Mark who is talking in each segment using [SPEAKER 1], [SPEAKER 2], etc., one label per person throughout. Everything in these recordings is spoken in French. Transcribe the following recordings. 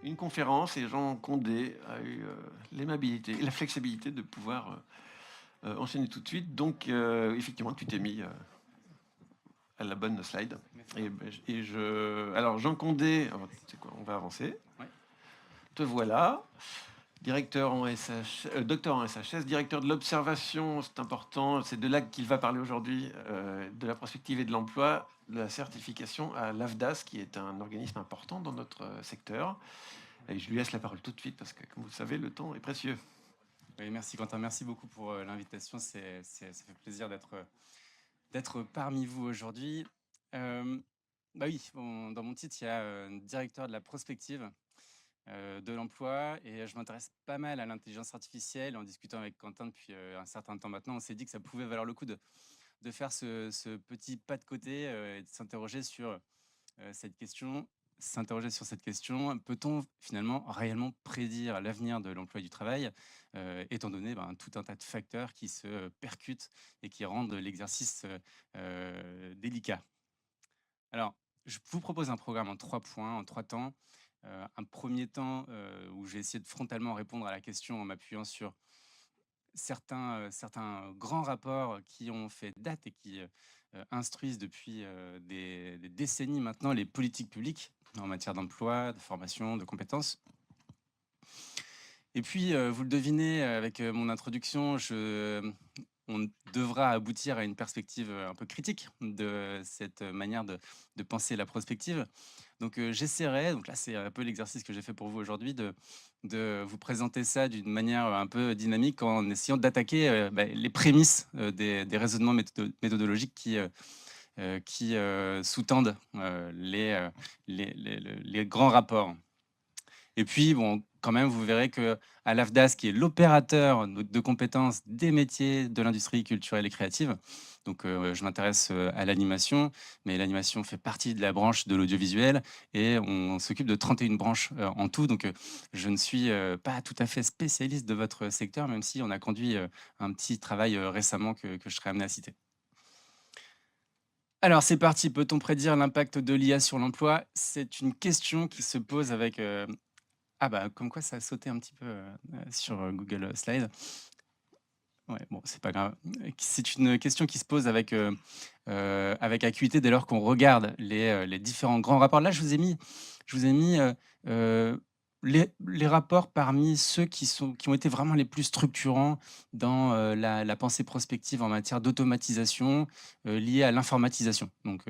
[SPEAKER 1] une conférence et Jean Condé a eu l'aimabilité et la flexibilité de pouvoir enchaîner tout de suite. Donc, effectivement, tu t'es mis à la bonne slide.
[SPEAKER 2] Merci.
[SPEAKER 1] Alors, Jean Condé, c'est quoi, on va avancer.
[SPEAKER 2] Ouais.
[SPEAKER 1] Te voilà, directeur en SH, docteur en SHS, directeur de l'observation, c'est important, c'est de là qu'il va parler aujourd'hui, de la prospective et de l'emploi, de la certification à l'AFDAS, qui est un organisme important dans notre secteur. Et je lui laisse la parole tout de suite parce que, comme vous le savez, le temps est précieux.
[SPEAKER 2] Oui, merci Quentin, merci beaucoup pour l'invitation. Ça fait plaisir d'être parmi vous aujourd'hui. Bah oui, dans mon titre, il y a directeur de la prospective de l'emploi et je m'intéresse pas mal à l'intelligence artificielle. En discutant avec Quentin depuis un certain temps maintenant, on s'est dit que ça pouvait valoir le coup de faire ce petit pas de côté et de s'interroger sur cette question. Peut-on finalement réellement prédire l'avenir de l'emploi et du travail, étant donné tout un tas de facteurs qui se percutent et qui rendent l'exercice délicat. Alors, je vous propose un programme en 3 points, en 3 temps. Un premier temps où je vais essayer de frontalement répondre à la question en m'appuyant sur certains grands rapports qui ont fait date et qui instruisent depuis des décennies maintenant les politiques publiques en matière d'emploi, de formation, de compétences. Et puis, vous le devinez avec mon introduction, on devra aboutir à une perspective un peu critique de cette manière de penser la prospective. Donc j'essaierai, donc là c'est un peu l'exercice que j'ai fait pour vous aujourd'hui, de vous présenter ça d'une manière un peu dynamique en essayant d'attaquer les prémices des raisonnements méthodologiques qui sous-tendent les grands rapports. Et puis, bon, quand même, vous verrez que à l'AFDAS, qui est l'opérateur de compétences des métiers de l'industrie culturelle et créative, donc je m'intéresse à l'animation, mais l'animation fait partie de la branche de l'audiovisuel et on s'occupe de 31 branches en tout. Donc, je ne suis pas tout à fait spécialiste de votre secteur, même si on a conduit un petit travail récemment que je serai amené à citer. Alors, c'est parti. Peut-on prédire l'impact de l'IA sur l'emploi? C'est une question qui se pose avec ah bah, comme quoi ça a sauté un petit peu, sur, Google Slides. Ouais, bon, c'est pas grave. C'est une question qui se pose avec acuité dès lors qu'on regarde les différents grands rapports. Là, je vous ai mis, les rapports parmi ceux qui ont été vraiment les plus structurants dans, la pensée prospective en matière d'automatisation, liée à l'informatisation. Donc,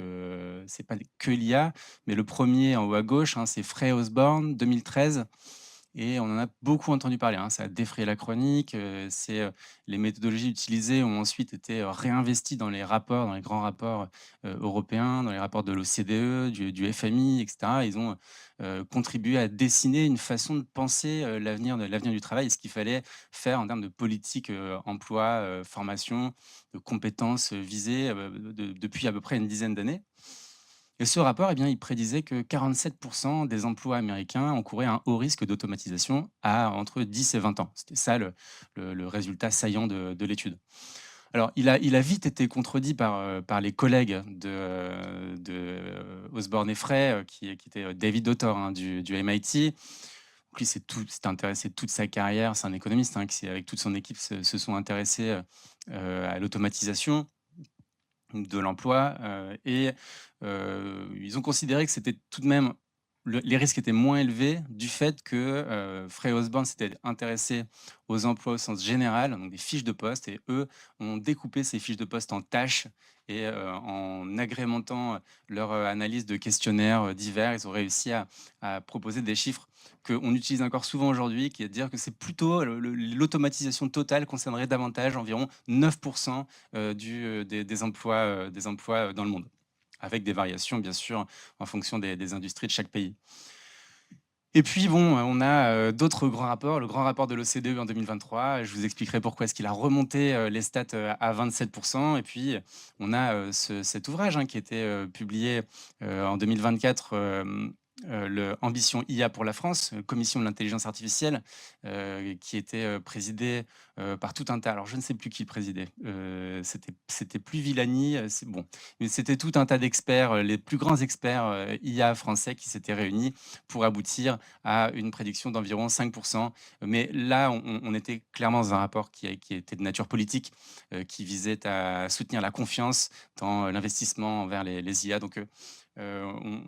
[SPEAKER 2] c'est pas que l'IA, mais le premier en haut à gauche, hein, c'est Frey Osborne, 2013. Et on en a beaucoup entendu parler, hein. Ça a défrayé la chronique, les méthodologies utilisées ont ensuite été, réinvesties dans les rapports, dans les grands rapports, européens, dans les rapports de l'OCDE, du FMI et cetera. Ils ont, contribué à dessiner une façon de penser, l'avenir du travail et ce qu'il fallait faire en termes de politique, emploi, formation, de compétences, visées, depuis à peu près une dizaine d'années. Et ce rapport, eh bien, il prédisait que 47 des emplois américains encouraient un haut risque d'automatisation à entre 10 et 20 ans. C'était ça le résultat saillant de l'étude. Alors, il a vite été contredit par les collègues de Osborne et Frey, qui était David Autor, hein, du MIT. Donc lui, s'est intéressé toute sa carrière. C'est un économiste, hein, qui, avec toute son équipe, se sont intéressés à l'automatisation de l'emploi et ils ont considéré que c'était tout de même les risques étaient moins élevés du fait que Frey Osborne s'était intéressé aux emplois au sens général, donc des fiches de poste, et eux ont découpé ces fiches de poste en tâches et en agrémentant leur analyse de questionnaires divers, ils ont réussi à proposer des chiffres qu'on utilise encore souvent aujourd'hui, qui est de dire que c'est plutôt l'automatisation totale concernerait davantage environ 9% des emplois dans le monde, avec des variations bien sûr en fonction des industries de chaque pays. Et puis bon, on a d'autres grands rapports. Le grand rapport de l'OCDE en 2023, je vous expliquerai pourquoi est-ce qu'il a remonté les stats à 27%. Et puis on a cet ouvrage, hein, qui a été publié en 2024 le Ambition IA pour la France, commission de l'intelligence artificielle, qui était, présidée, par tout un tas, alors je ne sais plus qui le présidait, c'était plus Villani, c'est bon, mais c'était tout un tas d'experts, les plus grands experts, IA français qui s'étaient réunis pour aboutir à une prédiction d'environ 5. Mais là, on était clairement dans un rapport qui était de nature politique, qui visait à soutenir la confiance dans l'investissement envers les IA. Donc,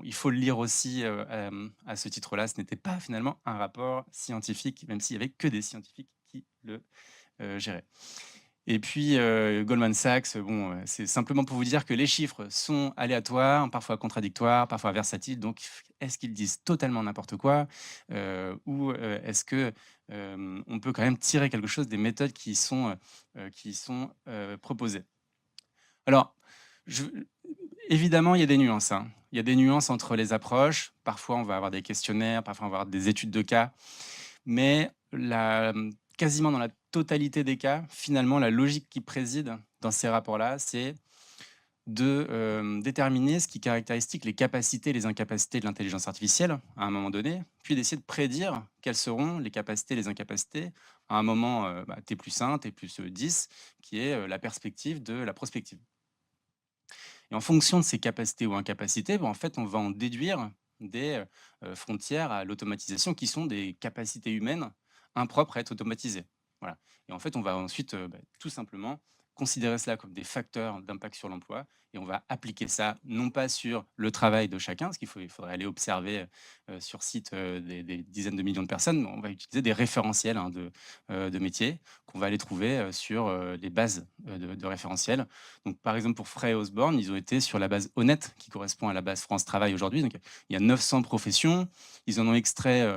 [SPEAKER 2] il faut le lire aussi à ce titre-là. Ce n'était pas finalement un rapport scientifique, même s'il n'y avait que des scientifiques qui le géraient. Et puis Goldman Sachs, bon, c'est simplement pour vous dire que les chiffres sont aléatoires, parfois contradictoires, parfois versatiles. Donc, est-ce qu'ils disent totalement n'importe quoi ou est-ce que on peut quand même tirer quelque chose des méthodes qui sont proposées? Alors, je évidemment, il y a des nuances, hein. Il y a des nuances entre les approches. Parfois, on va avoir des questionnaires, parfois, on va avoir des études de cas. Mais quasiment dans la totalité des cas, finalement, la logique qui préside dans ces rapports-là, c'est de déterminer ce qui caractérise les capacités et les incapacités de l'intelligence artificielle à un moment donné, puis d'essayer de prédire quelles seront les capacités et les incapacités à un moment T plus 1, T plus 10, qui est la perspective de la prospective. Et en fonction de ces capacités ou incapacités, en fait, on va en déduire des frontières à l'automatisation qui sont des capacités humaines impropres à être automatisées. Voilà. Et en fait, on va ensuite tout simplement considérer cela comme des facteurs d'impact sur l'emploi et on va appliquer ça non pas sur le travail de chacun, parce il faudrait aller observer sur site des dizaines de millions de personnes, mais on va utiliser des référentiels de métiers qu'on va aller trouver sur les bases de référentiels. Donc, par exemple, pour Frey et Osborne, ils ont été sur la base Honnête, qui correspond à la base France Travail aujourd'hui. Donc, il y a 900 professions. Ils en ont extrait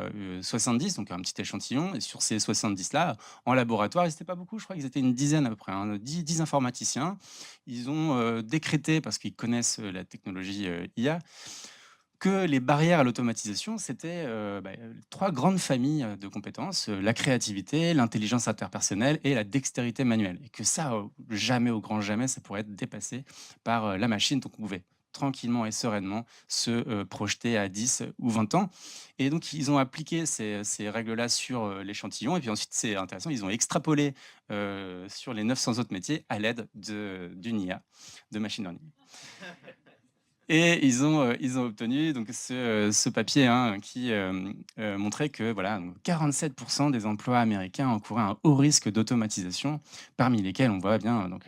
[SPEAKER 2] 70, donc un petit échantillon. Et sur ces 70-là, en laboratoire, ils n'étaient pas beaucoup, je crois qu'ils étaient une dizaine à peu près, 10 informaticiens. Ils ont décrété, parce qu'ils connaissent la technologie IA, que les barrières à l'automatisation, c'était 3 grandes familles de compétences, la créativité, l'intelligence interpersonnelle et la dextérité manuelle. Et que ça, jamais au grand jamais, ça pourrait être dépassé par la machine. Donc on pouvait tranquillement et sereinement se projeter à 10 ou 20 ans. Et donc ils ont appliqué ces règles-là sur l'échantillon. Et puis ensuite, c'est intéressant, ils ont extrapolé sur les 900 autres métiers à l'aide d'une IA, de machine learning. Et ils ont obtenu donc ce papier, hein, qui montrait que voilà, 47% des emplois américains encouraient un haut risque d'automatisation, parmi lesquels on voit bien donc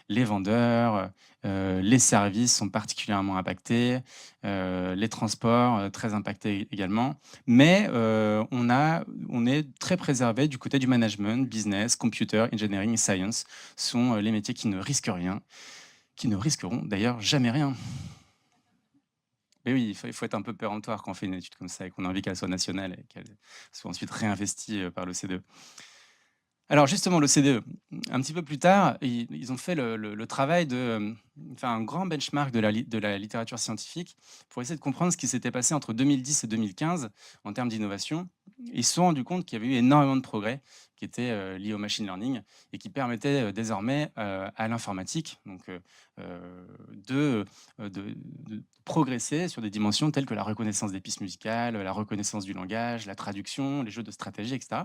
[SPEAKER 2] les vendeurs, les services sont particulièrement impactés, les transports très impactés également. Mais on est très préservé du côté du management, business, computer, engineering et science sont les métiers qui ne risquent rien, qui ne risqueront d'ailleurs jamais rien. Mais oui, il faut être un peu péremptoire quand on fait une étude comme ça et qu'on a envie qu'elle soit nationale et qu'elle soit ensuite réinvestie par l'OCDE. Alors justement, l'OCDE, un petit peu plus tard, ils ont fait le travail de faire un grand benchmark de la littérature scientifique pour essayer de comprendre ce qui s'était passé entre 2010 et 2015 en termes d'innovation. Ils se sont rendus compte qu'il y avait eu énormément de progrès qui étaient liés au machine learning et qui permettaient désormais à l'informatique de progresser sur des dimensions telles que la reconnaissance des pistes musicales, la reconnaissance du langage, la traduction, les jeux de stratégie, etc.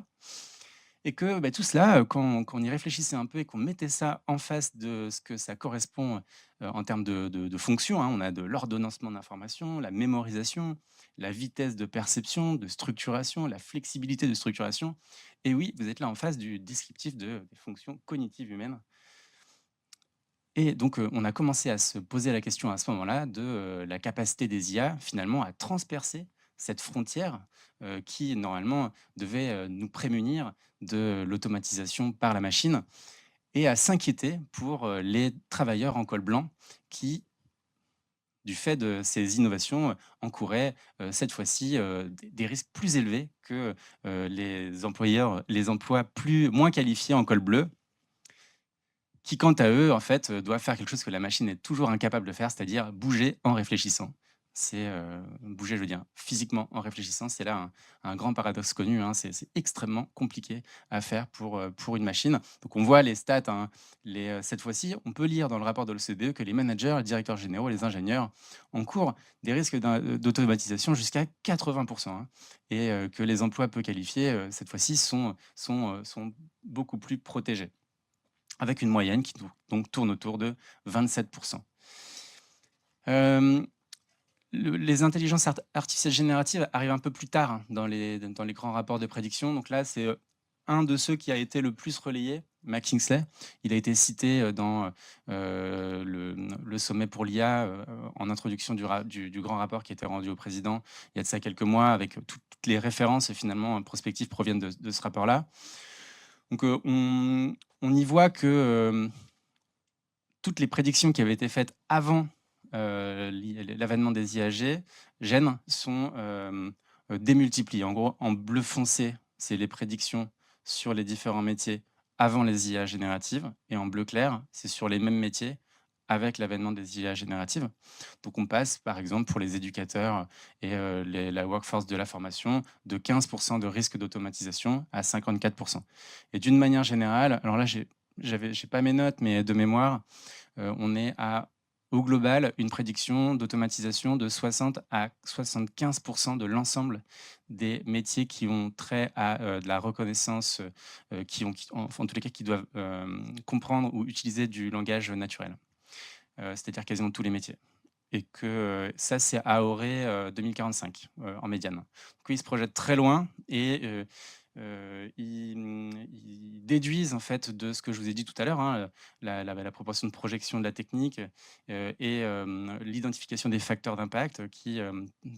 [SPEAKER 2] Et que tout cela, quand on y réfléchissait un peu et qu'on mettait ça en face de ce que ça correspond en termes de fonctions, hein, on a de l'ordonnancement d'informations, la mémorisation, la vitesse de perception, de structuration, la flexibilité de structuration. Et oui, vous êtes là en face du descriptif des fonctions cognitives humaines. Et donc, on a commencé à se poser la question à ce moment-là de la capacité des IA, finalement, à transpercer cette frontière qui, normalement, devait nous prémunir de l'automatisation par la machine et à s'inquiéter pour les travailleurs en col blanc qui, du fait de ces innovations, encouraient cette fois-ci des risques plus élevés que les emplois moins qualifiés en col bleu, qui, quant à eux, en fait, doivent faire quelque chose que la machine est toujours incapable de faire, c'est-à-dire bouger en réfléchissant. c'est, bouger, je veux dire, physiquement en réfléchissant. C'est là un grand paradoxe connu, hein. C'est extrêmement compliqué à faire pour une machine. Donc on voit les stats, hein, cette fois-ci, on peut lire dans le rapport de l'OCDE que les managers, les directeurs généraux, les ingénieurs encourent des risques d'automatisation jusqu'à 80 hein, et que les emplois peu qualifiés, cette fois-ci, sont beaucoup plus protégés, avec une moyenne qui donc tourne autour de 27 Hem, les intelligences artificielles génératives arrivent un peu plus tard, hein, dans les grands rapports de prédiction. Donc là, c'est, un de ceux qui a été le plus relayé, McKinsey. Il a été cité, dans, le sommet pour l'IA, en introduction du grand rapport qui a été rendu au président il y a de ça quelques mois, avec toutes les références finalement, prospectives proviennent de ce rapport-là. Donc, on y voit que, toutes les prédictions qui avaient été faites avant, l'avènement des IAG gènes sont, démultipliées. En gros, en bleu foncé, c'est les prédictions sur les différents métiers avant les IA génératives, et en bleu clair, c'est sur les mêmes métiers avec l'avènement des IA génératives. Donc on passe, par exemple, pour les éducateurs et la workforce de la formation, de 15 de risque d'automatisation à 54. Et d'une manière générale, alors là, j'ai pas mes notes, mais de mémoire, on est à, au global, une prédiction d'automatisation de 60 à 75 de l'ensemble des métiers qui ont trait à, de la reconnaissance, en tous les cas, qui doivent, comprendre ou utiliser du langage naturel. C'est-à-dire quasiment tous les métiers, et que, ça, c'est à horizon 2045, en médiane. Donc oui, ils se projettent très loin, et ils déduisent en fait de ce que je vous ai dit tout à l'heure, hein, la proportion de projection de la technique, et l'identification des facteurs d'impact qui,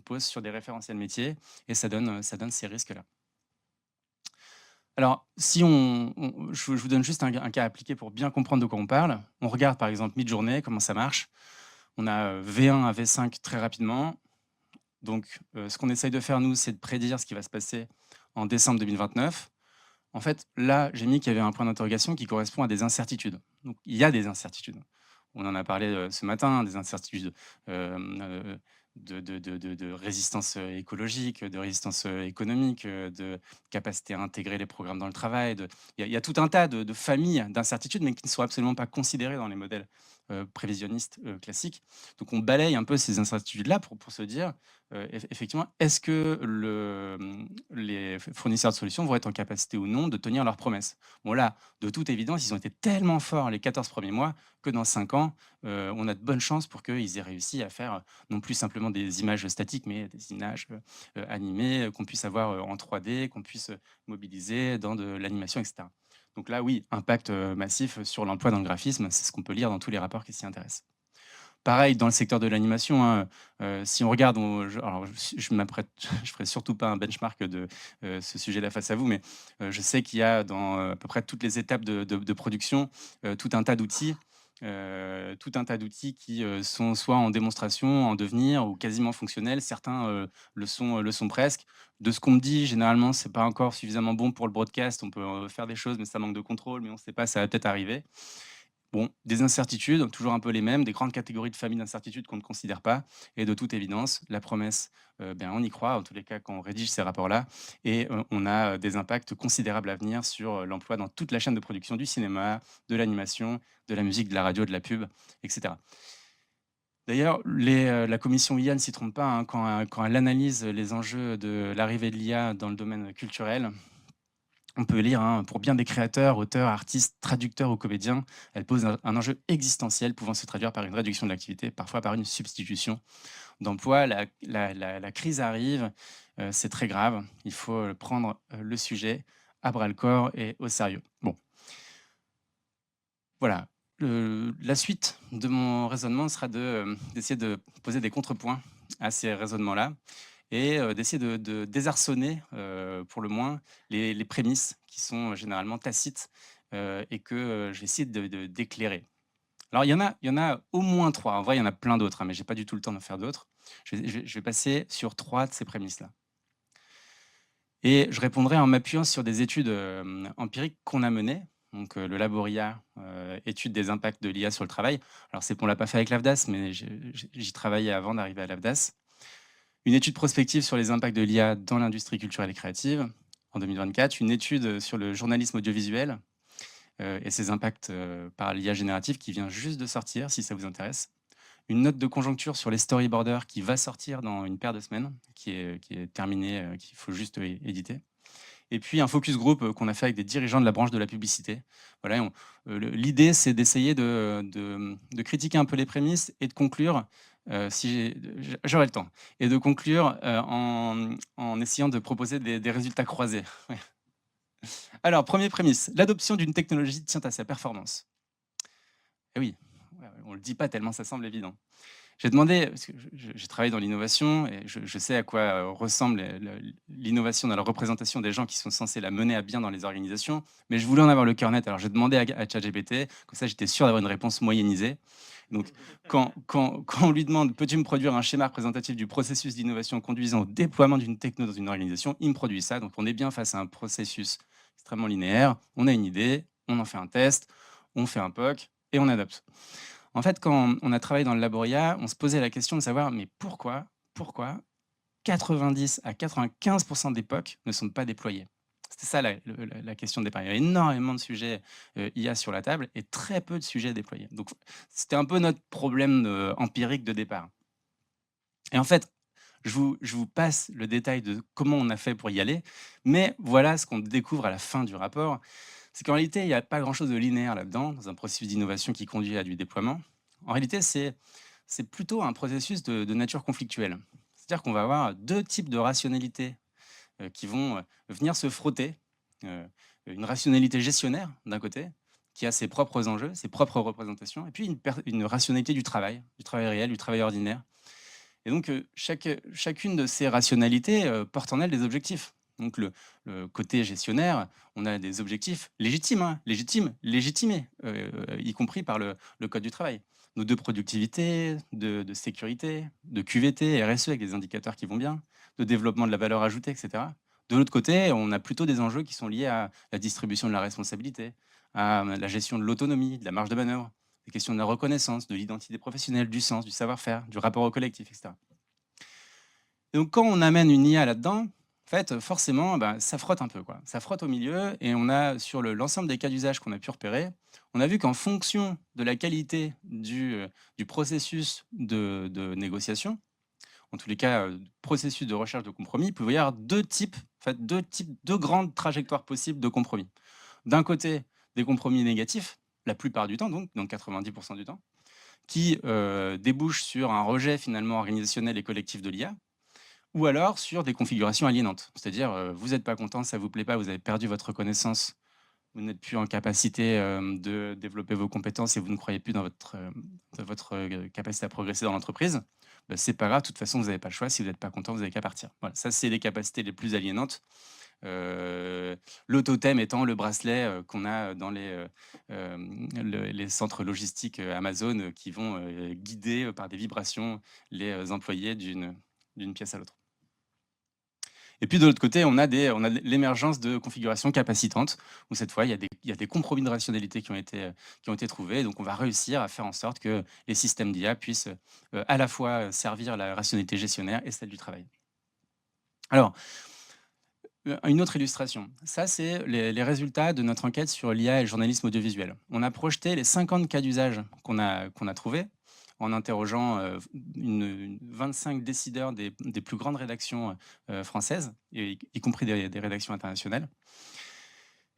[SPEAKER 2] posent sur des référentiels métiers, et ça donne ces risques-là. Alors, si je vous donne juste un cas appliqué pour bien comprendre de quoi on parle. On regarde par exemple Midjourney, comment ça marche. On a, V1 à V5 très rapidement. Donc, ce qu'on essaye de faire nous, c'est de prédire ce qui va se passer en décembre 2029. En fait, là, j'ai mis qu'il y avait un point d'interrogation qui correspond à des incertitudes. Donc il y a des incertitudes. On en a parlé, ce matin, des incertitudes, de résistance, écologique, de résistance, économique, de capacité à intégrer les programmes dans le travail, il y a tout un tas de familles d'incertitudes, mais qui ne sont absolument pas considérées dans les modèles, prévisionnistes, classiques. Donc on balaye un peu ces incertitudes-là pour se dire, effectivement, est-ce que les fournisseurs de solutions vont être en capacité ou non de tenir leurs promesses? Bon là, de toute évidence, ils ont été tellement forts les 14 premiers mois que dans 5 ans, on a de bonnes chances pour qu'ils aient réussi à faire, non plus simplement des images statiques, mais des images, animées, qu'on puisse avoir, en 3D, qu'on puisse, mobiliser dans de l'animation, et cetera. Donc là, oui, impact, massif sur l'emploi dans le graphisme, c'est ce qu'on peut lire dans tous les rapports qui s'y intéressent. Pareil dans le secteur de l'animation, hein, si on regarde, je m'apprête je ferai surtout pas un benchmark de, ce sujet-là face à vous, mais, je sais qu'il y a dans, à peu près toutes les étapes de production, tout un tas d'outils qui, sont soit en démonstration, en devenir ou quasiment fonctionnels. Certains, le sont presque. De ce qu'on me dit, généralement, c'est pas encore suffisamment bon pour le broadcast. On peut, faire des choses, mais ça manque de contrôle, mais on ne sait pas, ça va peut-être arriver. Bon, des incertitudes, toujours un peu les mêmes, des grandes catégories de familles d'incertitudes qu'on ne considère pas, et de toute évidence, la promesse, on y croit, en tous les cas, quand on rédige ces rapports-là, et on a, des impacts considérables à venir sur, l'emploi dans toute la chaîne de production du cinéma, de l'animation, de la musique, de la radio, de la pub, et cetera. D'ailleurs, la commission IA ne s'y trompe pas, hein, quand elle analyse les enjeux de l'arrivée de l'IA dans le domaine culturel. On peut lire, hein, pour bien des créateurs, auteurs, artistes, traducteurs ou comédiens, elle pose un enjeu existentiel pouvant se traduire par une réduction de l'activité, parfois par une substitution d'emploi. La crise arrive, c'est très grave. Il faut prendre le sujet à bras le corps et au sérieux. Bon, voilà. La suite de mon raisonnement sera d'essayer de poser des contrepoints à ces raisonnements-là, et d'essayer de désarçonner, pour le moins, les prémices qui sont généralement tacites, et que, je vais essayer d'éclairer. Alors il y en a au moins 3. En vrai, il y en a plein d'autres, hein, mais j'ai pas du tout le temps d'en faire d'autres. Je vais passer sur 3 de ces prémices-là, et je répondrai en m'appuyant sur des études, empiriques qu'on a menées. Donc le Laboria, étude des impacts de l'IA sur le travail. Alors c'est on l'a pas fait avec l'AFDAS, mais j'y travaillais avant d'arriver à l'AFDAS. Une étude prospective sur les impacts de l'IA dans l'industrie culturelle et créative en 2024. Une étude sur le journalisme audiovisuel et ses impacts par l'IA générative qui vient juste de sortir, si ça vous intéresse. Une note de conjoncture sur les storyboarders qui va sortir dans une paire de semaines, qui est terminée, qu'il faut juste éditer. Et puis un focus group qu'on a fait avec des dirigeants de la branche de la publicité. Voilà, l'idée, c'est d'essayer de critiquer un peu les prémices et de conclure, si j'aurai le temps, et de conclure en essayant de proposer des résultats croisés. Ouais. Alors, premier prémisse, l'adoption d'une technologie tient à sa performance. Eh oui, on ne le dit pas tellement ça semble évident. J'ai demandé, parce que j'ai travaillé dans l'innovation et je sais à quoi ressemble l'innovation dans la représentation des gens qui sont censés la mener à bien dans les organisations, mais je voulais en avoir le cœur net. Alors j'ai demandé à ChatGPT, comme ça j'étais sûr d'avoir une réponse moyennisée. Donc quand on lui demande, peux-tu me produire un schéma représentatif du processus d'innovation conduisant au déploiement d'une techno dans une organisation, il me produit ça. Donc on est bien face à un processus extrêmement linéaire. On a une idée, on en fait un test, on fait un POC et on adopte. En fait, quand on a travaillé dans le Laboria, on se posait la question de savoir, mais pourquoi 90 à 95 des POC ne sont pas déployés? C'était ça la question de départ. Il y a énormément de sujets IA sur la table et très peu de sujets déployés. Donc, c'était un peu notre problème empirique de départ. Et en fait, je vous passe le détail de comment on a fait pour y aller, mais voilà ce qu'on découvre à la fin du rapport. C'est qu'en réalité, il n'y a pas grand-chose de linéaire là-dedans, dans un processus d'innovation qui conduit à du déploiement. En réalité, c'est plutôt un processus de nature conflictuelle. C'est-à-dire qu'on va avoir deux types de rationalité qui vont venir se frotter. Euh, une rationalité gestionnaire, d'un côté, qui a ses propres enjeux, ses propres représentations, et puis une rationalité du travail réel, du travail ordinaire. Et donc, chacune de ces rationalités porte en elle des objectifs. Donc, le côté gestionnaire, on a des objectifs légitimes, hein, légitimés, y compris par le Code du travail. Donc, de productivité, de sécurité, de QVT, RSE avec des indicateurs qui vont bien, de développement de la valeur ajoutée, etc. De l'autre côté, on a plutôt des enjeux qui sont liés à la distribution de la responsabilité, à la gestion de l'autonomie, de la marge de manœuvre, des questions de la reconnaissance, de l'identité professionnelle, du sens, du savoir-faire, du rapport au collectif, etc. Et donc, quand on amène une IA là-dedans, en fait, forcément, ça frotte un peu, quoi. Ça frotte au milieu et on a, sur l'ensemble des cas d'usage qu'on a pu repérer, on a vu qu'en fonction de la qualité du processus de négociation, en tous les cas, processus de recherche de compromis, il pouvait y avoir deux grandes trajectoires possibles de compromis. D'un côté, des compromis négatifs, la plupart du temps, donc 90% du temps, qui débouchent sur un rejet finalement organisationnel et collectif de l'IA, ou alors sur des configurations aliénantes. C'est-à-dire, vous n'êtes pas content, ça ne vous plaît pas, vous avez perdu votre reconnaissance, vous n'êtes plus en capacité de développer vos compétences et vous ne croyez plus dans votre capacité à progresser dans l'entreprise. C'est pas grave, de toute façon, vous n'avez pas le choix. Si vous n'êtes pas content, vous n'avez qu'à partir. Voilà, ça, c'est les capacités les plus aliénantes. Le totem étant le bracelet qu'on a dans les centres logistiques Amazon qui vont guider par des vibrations les employés d'une pièce à l'autre. Et puis de l'autre côté, on a l'émergence de configurations capacitantes, où cette fois, il y a des compromis de rationalité qui ont été trouvés. Donc on va réussir à faire en sorte que les systèmes d'IA puissent à la fois servir la rationalité gestionnaire et celle du travail. Alors, une autre illustration. Ça, c'est les résultats de notre enquête sur l'IA et le journalisme audiovisuel. On a projeté les 50 cas d'usage qu'on a trouvés en interrogeant 25 décideurs des plus grandes rédactions françaises, y compris des rédactions internationales.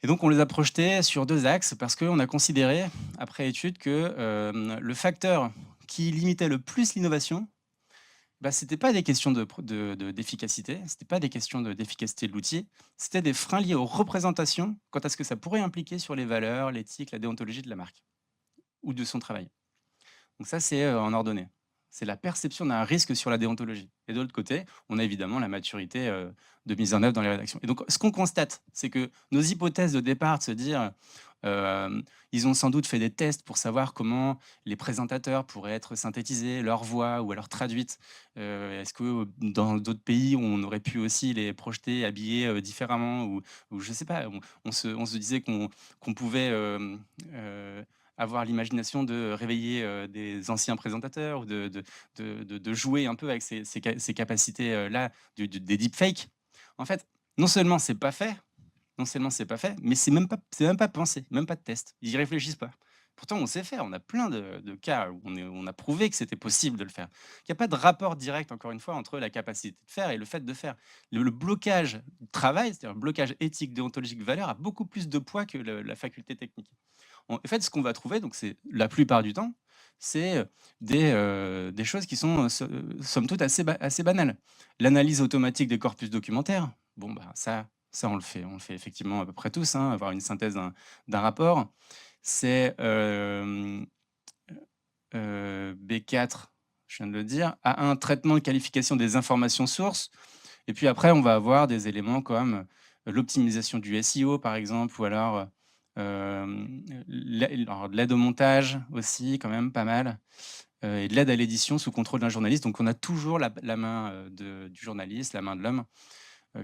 [SPEAKER 2] Et donc, on les a projetés sur deux axes parce qu'on a considéré, après étude, que le facteur qui limitait le plus l'innovation, ce n'était pas des questions d'efficacité, ce n'était pas des questions d'efficacité de l'outil, c'était des freins liés aux représentations quant à ce que ça pourrait impliquer sur les valeurs, l'éthique, la déontologie de la marque ou de son travail. Donc ça, c'est en ordonnée. C'est la perception d'un risque sur la déontologie. Et de l'autre côté, on a évidemment la maturité de mise en œuvre dans les rédactions. Et donc, ce qu'on constate, c'est que nos hypothèses de départ, de se dire, ils ont sans doute fait des tests pour savoir comment les présentateurs pourraient être synthétisés, leur voix ou alors traduites. Est-ce que dans d'autres pays, on aurait pu aussi les projeter, habiller différemment ou je ne sais pas, on se disait qu'on pouvait avoir l'imagination de réveiller des anciens présentateurs ou de jouer un peu avec ces capacités-là des deepfakes. En fait, non seulement c'est pas fait, mais c'est même pas pensé, même pas de test. Ils y réfléchissent pas. Pourtant, on sait faire. On a plein de cas où on a prouvé que c'était possible de le faire. Il n'y a pas de rapport direct, encore une fois, entre la capacité de faire et le fait de faire. Le blocage du travail, c'est-à-dire le blocage éthique, déontologique, valeur, a beaucoup plus de poids que la faculté technique. En fait, ce qu'on va trouver, donc c'est la plupart du temps, c'est des choses qui sont, somme toute, assez banales. L'analyse automatique des corpus documentaires, bon, bah, ça on le fait effectivement à peu près tous, hein, avoir une synthèse d'un rapport. C'est B4, je viens de le dire, a un traitement de qualification des informations sources. Et puis après, on va avoir des éléments comme l'optimisation du SEO, par exemple, ou alors alors de l'aide au montage aussi, quand même pas mal, et de l'aide à l'édition sous contrôle d'un journaliste. Donc on a toujours la main du journaliste, la main de l'homme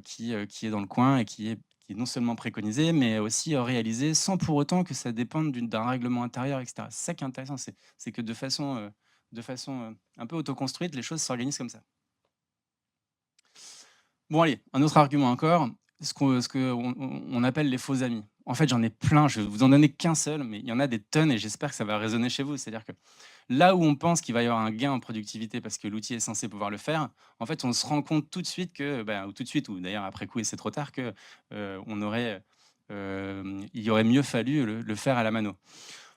[SPEAKER 2] qui est dans le coin et qui est non seulement préconisé, mais aussi réalisé sans pour autant que ça dépende d'un règlement intérieur, etc. C'est ça qui est intéressant, c'est que de façon un peu autoconstruite, les choses s'organisent comme ça. Bon allez, un autre argument encore, ce qu'on appelle les faux amis. En fait, j'en ai plein, je vais vous en donner qu'un seul, mais il y en a des tonnes et j'espère que ça va résonner chez vous. C'est-à-dire que là où on pense qu'il va y avoir un gain en productivité parce que l'outil est censé pouvoir le faire, en fait, on se rend compte tout de suite que, ou tout de suite, ou d'ailleurs après coup et c'est trop tard, que il y aurait mieux fallu le faire à la mano.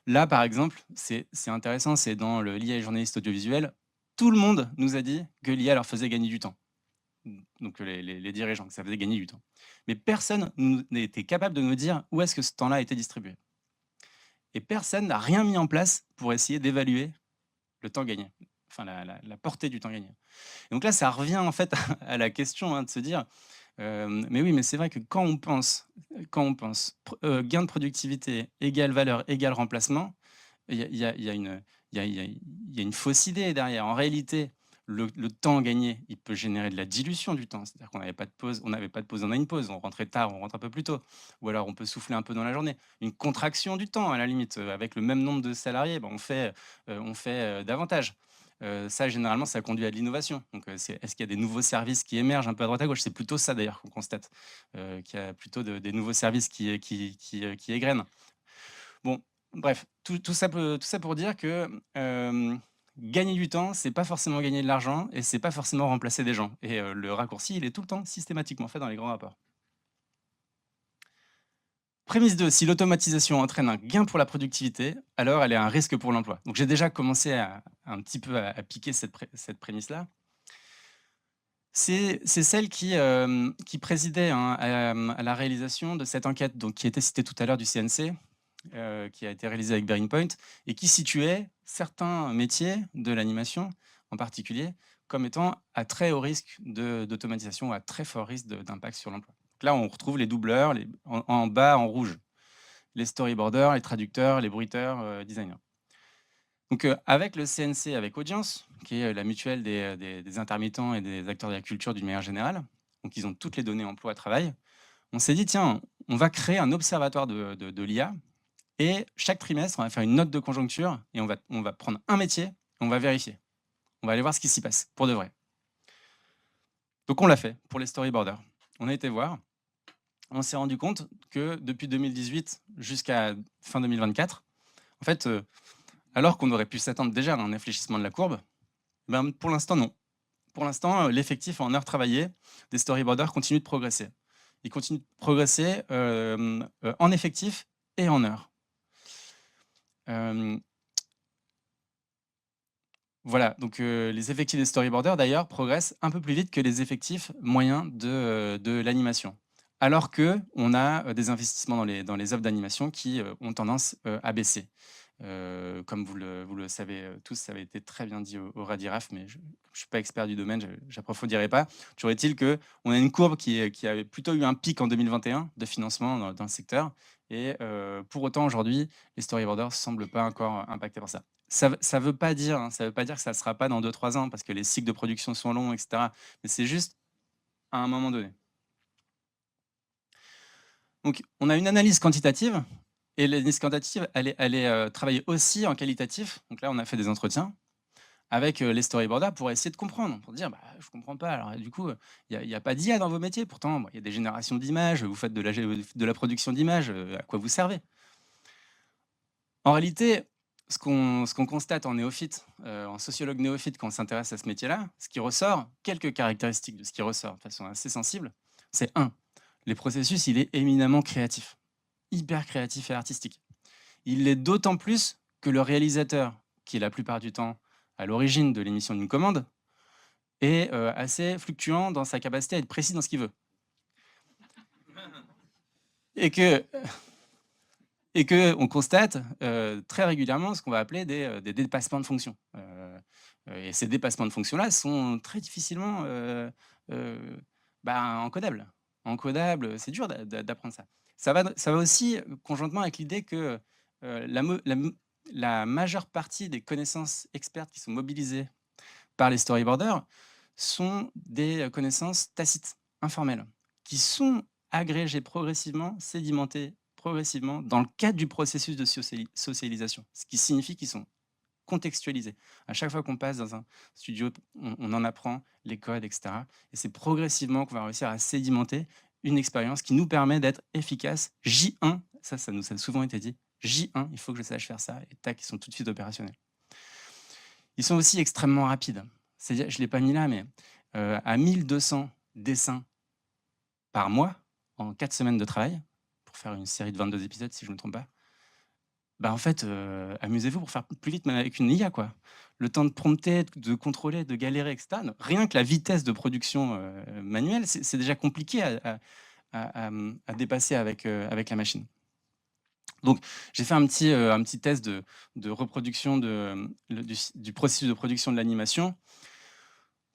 [SPEAKER 2] Là, par exemple, c'est intéressant, c'est dans l'IA et journaliste audiovisuel, tout le monde nous a dit que l'IA leur faisait gagner du temps. Donc les dirigeants, que ça faisait gagner du temps. Mais personne n'était capable de nous dire où est-ce que ce temps-là a été distribué. Et personne n'a rien mis en place pour essayer d'évaluer le temps gagné, enfin la portée du temps gagné. Et donc là, ça revient en fait à la question de se dire, mais oui, mais c'est vrai que quand on pense gain de productivité égale valeur égale remplacement, il y a une fausse idée derrière. En réalité, le temps gagné, il peut générer de la dilution du temps. C'est-à-dire qu'on n'avait pas de pause, on n'avait pas de pause, on a une pause, on rentrait tard, on rentre un peu plus tôt. Ou alors on peut souffler un peu dans la journée. Une contraction du temps, à la limite, avec le même nombre de salariés, on fait davantage. Ça, généralement, ça conduit à de l'innovation. Donc, est-ce qu'il y a des nouveaux services qui émergent un peu à droite à gauche? C'est plutôt ça, d'ailleurs, qu'on constate, qu'il y a plutôt des nouveaux services qui égrènent. Bon, bref, tout ça pour dire que gagner du temps, c'est pas forcément gagner de l'argent et c'est pas forcément remplacer des gens. Et le raccourci, il est tout le temps systématiquement fait dans les grands rapports. Prémisse 2, si l'automatisation entraîne un gain pour la productivité, alors elle est un risque pour l'emploi. Donc j'ai déjà commencé un petit peu à piquer cette prémisse-là. C'est celle qui présidait à la réalisation de cette enquête donc, qui était citée tout à l'heure du CNC, qui a été réalisée avec Bearing Point, et qui situait certains métiers de l'animation, en particulier, comme étant à très haut risque d'automatisation, à très fort risque d'impact sur l'emploi. Là, on retrouve les doubleurs, en bas en rouge, les storyboarders, les traducteurs, les bruiteurs, designers. Donc, avec le CNC, avec Audience, qui est la mutuelle des intermittents et des acteurs de la culture d'une manière générale, donc ils ont toutes les données emploi-travail, on s'est dit, tiens, on va créer un observatoire de l'IA, et chaque trimestre, on va faire une note de conjoncture, et on va prendre un métier, et on va vérifier. On va aller voir ce qui s'y passe, pour de vrai. Donc on l'a fait pour les storyboarders. On a été voir, on s'est rendu compte que depuis 2018 jusqu'à fin 2024, en fait, alors qu'on aurait pu s'attendre déjà à un infléchissement de la courbe, pour l'instant, non. Pour l'instant, l'effectif en heures travaillées des storyboarders continue de progresser. Il continue de progresser en effectif et en heures. Voilà, donc les effectifs des storyboarders, d'ailleurs, progressent un peu plus vite que les effectifs moyens de l'animation. Alors qu'on a des investissements dans les œuvres d'animation qui ont tendance à baisser. Comme vous le savez tous, ça avait été très bien dit au Radiraf, mais je ne suis pas expert du domaine, je n'approfondirai pas. Toujours est-il qu'on a une courbe qui avait plutôt eu un pic en 2021 de financement dans le secteur, et pour autant aujourd'hui, les storyboarders ne semblent pas encore impactés par ça. Ça ne veut pas dire, ça veut pas dire que ça ne sera pas dans 2-3 ans, parce que les cycles de production sont longs, etc. Mais c'est juste à un moment donné. Donc, on a une analyse quantitative Et l'analyse quantitative, elle est travaillée aussi en qualitatif. Donc là, on a fait des entretiens avec les storyboarders pour essayer de comprendre, pour dire: «Bah, je comprends pas, alors du coup, il y a pas d'IA dans vos métiers, pourtant, bon, il y a des générations d'images, vous faites de la production d'images, à quoi vous servez?» En réalité, ce qu'on constate en néophyte, en sociologue néophyte quand on s'intéresse à ce métier-là, ce qui ressort, quelques caractéristiques de ce qui ressort de façon assez sensible, c'est un, les processus, il est éminemment créatif, hyper créatif et artistique. Il l'est d'autant plus que le réalisateur, qui est la plupart du temps à l'origine de l'émission d'une commande, est, assez fluctuant dans sa capacité à être précis dans ce qu'il veut. Et que on constate, très régulièrement ce qu'on va appeler des dépassements de fonction. Et ces dépassements de fonction-là sont très difficilement, encodables. Encodables, c'est dur d'apprendre ça. Ça va aussi conjointement avec l'idée que, la majeure partie des connaissances expertes qui sont mobilisées par les storyboarders sont des connaissances tacites, informelles, qui sont agrégées progressivement, sédimentées progressivement dans le cadre du processus de socialisation. Ce qui signifie qu'ils sont contextualisés. À chaque fois qu'on passe dans un studio, on en apprend les codes, etc. Et c'est progressivement qu'on va réussir à sédimenter une expérience qui nous permet d'être efficace. J1, ça nous a souvent été dit, J1, il faut que je sache faire ça, et tac, ils sont tout de suite opérationnels. Ils sont aussi extrêmement rapides. C'est-à-dire, je ne l'ai pas mis là, mais à 1200 dessins par mois, en 4 semaines de travail, pour faire une série de 22 épisodes, si je ne me trompe pas, bah, en fait, amusez-vous pour faire plus vite, même avec une IA, quoi. Le temps de prompter, de contrôler, de galérer, et cetera. Rien que la vitesse de production, manuelle, c'est déjà compliqué à dépasser avec la machine. Donc, j'ai fait un petit test de reproduction du processus de production de l'animation.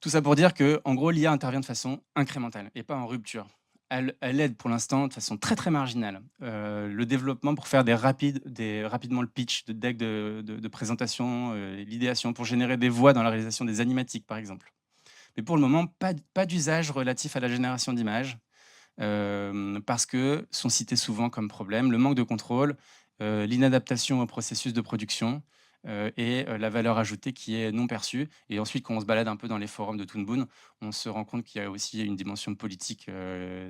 [SPEAKER 2] Tout ça pour dire que, en gros, l'IA intervient de façon incrémentale et pas en rupture. Elle aide pour l'instant de façon très, très marginale, le développement pour faire rapidement le pitch de deck de présentation, l'idéation pour générer des voix dans la réalisation des animatiques, par exemple. Mais pour le moment, pas d'usage relatif à la génération d'images, parce que sont cités souvent comme problème le manque de contrôle, l'inadaptation au processus de production, et la valeur ajoutée qui est non perçue. Et ensuite, quand on se balade un peu dans les forums de Toon Boom, on se rend compte qu'il y a aussi une dimension politique,